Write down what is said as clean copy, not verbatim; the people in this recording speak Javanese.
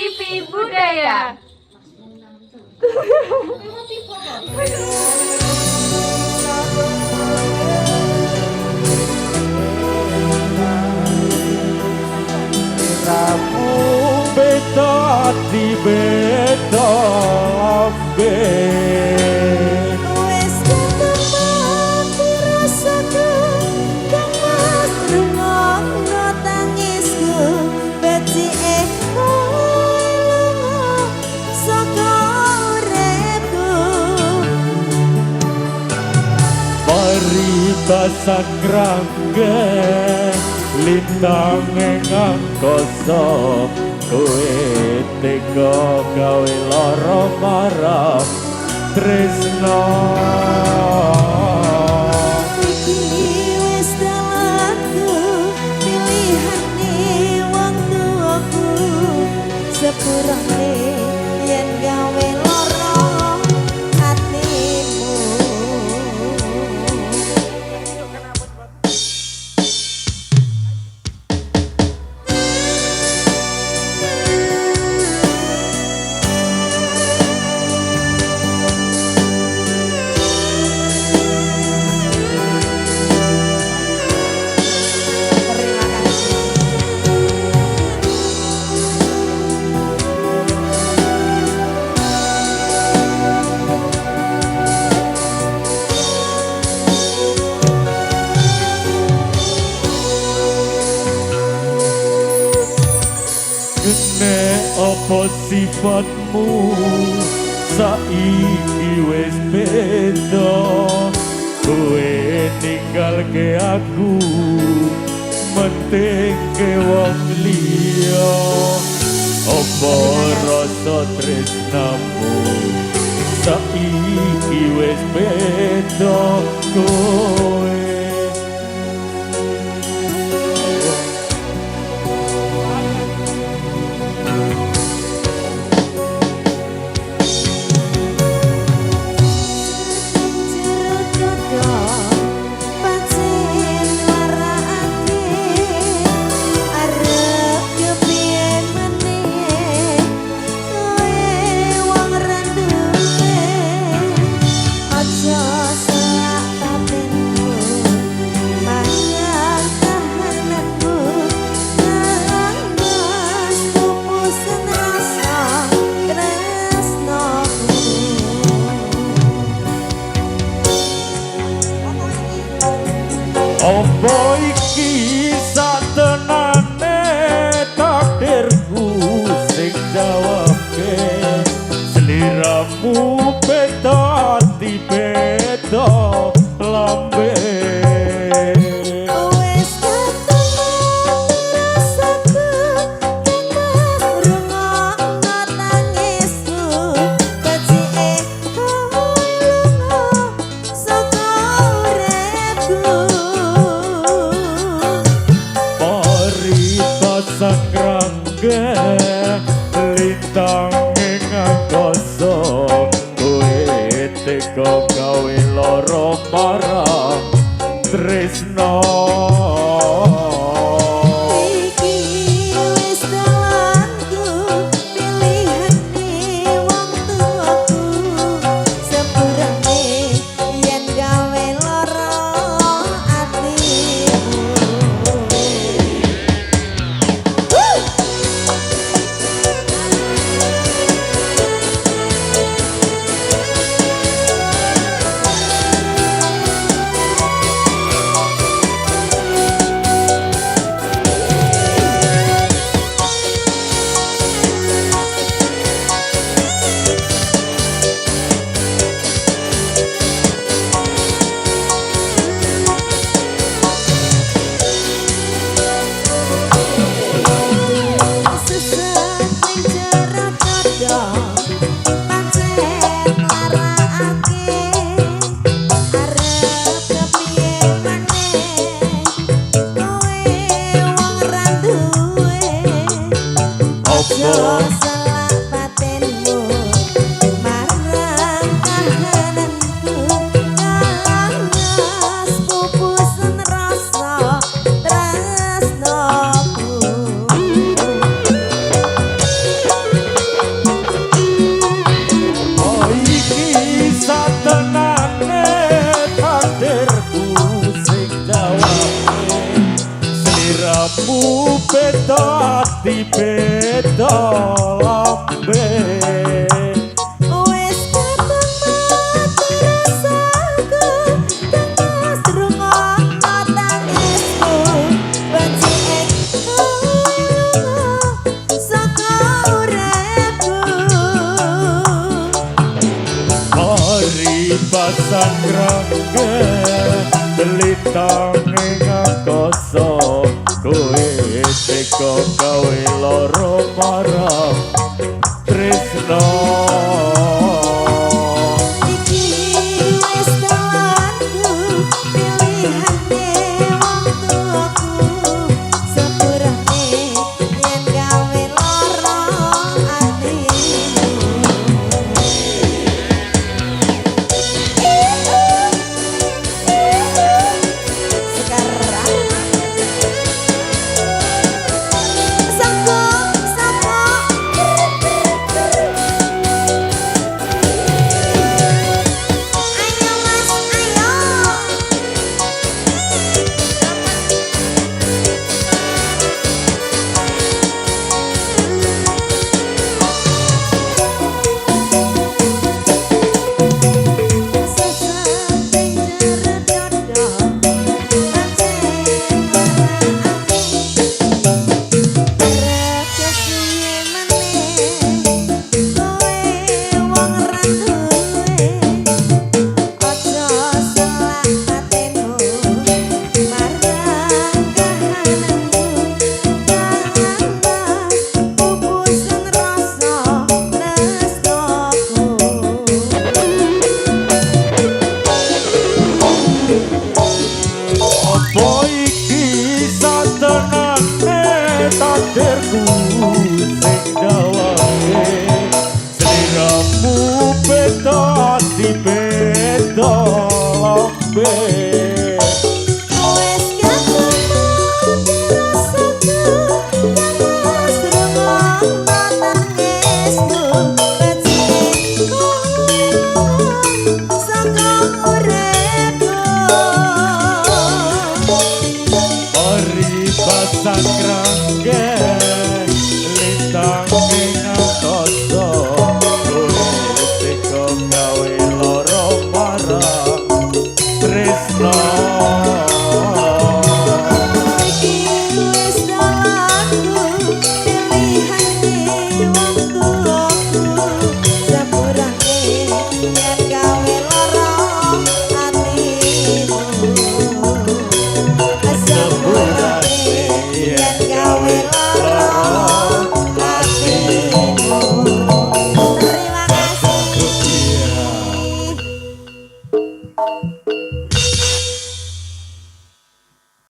TV Budaya. Kamu beda di beda lambe. Wes ketemu dirasaku kang mas rungokno tangisku beci eko saka uripku. Mari basak rangge lintang ngangkoso kowe tega gawe lara marang tresno. Iki wis dalanku pilihane wong tuaku sepurane yen gawe lara atimu. Kene apa sifatmu saiki wis beda, kowe ninggalke aku mentingke wong liya. Apa rasa tresnamu saiki wis beda kowe. Apa iki satenane takdirku sing jawabke, sliramu beda di beda lambe. Wes ketemu rasaku kang rungokno tangisku beci eko lunga saka uripku. Mari pasang rangge lintang ngangkoso kowe tega gawe lara marang tresno. Iki wis dalanku pilihane wong tuaku sepurane yen gawe lara atimu. beda ati beda lambe Wes ketemu rasaku tengah serungan tangisku benci saka uripku mari pasang rangga delitang ngakoso kowe teko gawe loro marang tresno